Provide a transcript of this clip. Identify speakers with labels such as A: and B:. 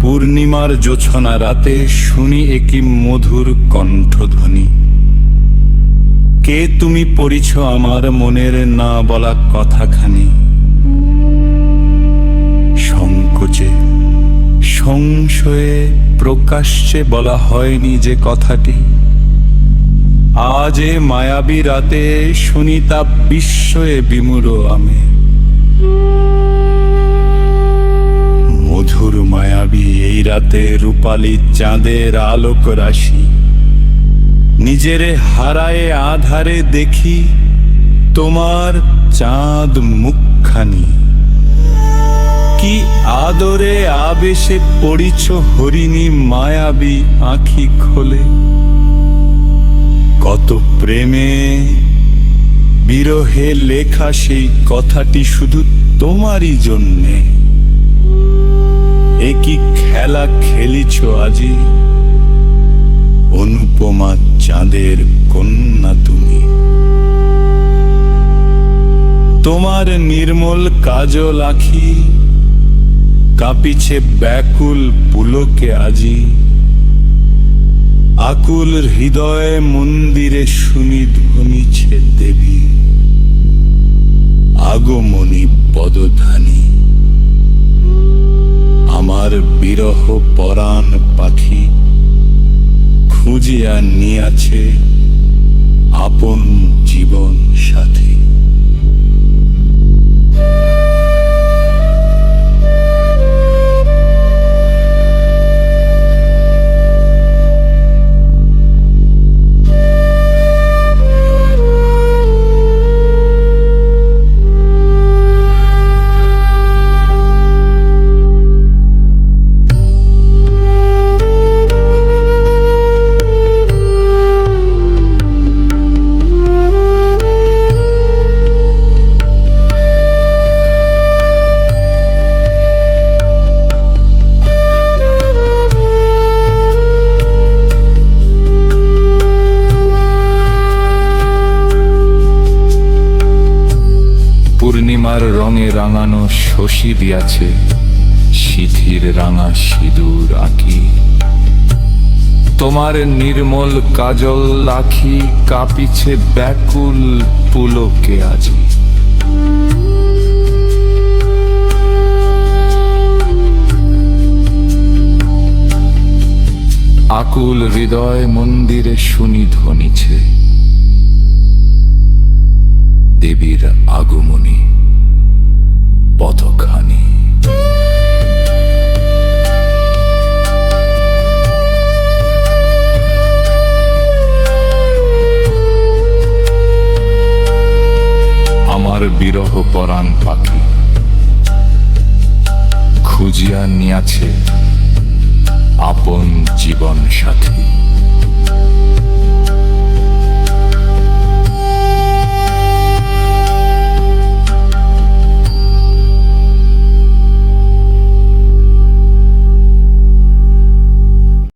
A: পূর্ণিমার জোছনা রাতে শুনি একই মধুর কণ্ঠধ্বনি। কে তুমি পড়িছ আমার মনের না বলা কথাখানি। সংকোচে সংশয়ে প্রকাশ্যে বলা হয়নি যে কথাটি। আজ এ মায়াবী রাতে শুনি তা বিস্ময়ে বিমূঢ় আমি। মধুর মায়াবী এই রাতে রূপালী চাঁদের আলোক রাশি। নিজেরে হারায়ে আধারে দেখি তোমার চাঁদ মুখখানি। কি আদরে আবেশে পড়িছ হরিণী মায়াবী আঁখি খোলে। কত প্রেমে বিরহে লেখা সেই কথাটি শুধু তোমারই জন্যে। একই খেলা খেলিছ আজি, অনুপমা চাঁদের কন্যা তুমি। তোমার নির্মল কাজল আঁখি কাঁপিছে ব্যাকুল পুলকে আজি। আকুল হৃদয়ে মন্দিরে শুনি ধ্বনিছে দেবী আগমনী পদধ্বনি। আমার বিরহ পরাণ পাখি খুঁজিয়া নিয়াছে আপন জীবন সাথী। পূর্ণিমার রঙে রাঙানো শশী দিয়াছে সিঁথির রাঙা সিঁদুর আঁকি। তোমার নির্মল কাজল আঁখি কাঁপিছে ব্যাকুল পুলকে আজি। আকুল হৃদয় মন্দিরে শুনি ধ্বনিছে দেবীর আগমনী পথখানি। আমার বিরহ পরাণ পাখি খুঁজিয়া নিয়াছে আপন জীবন সাথী।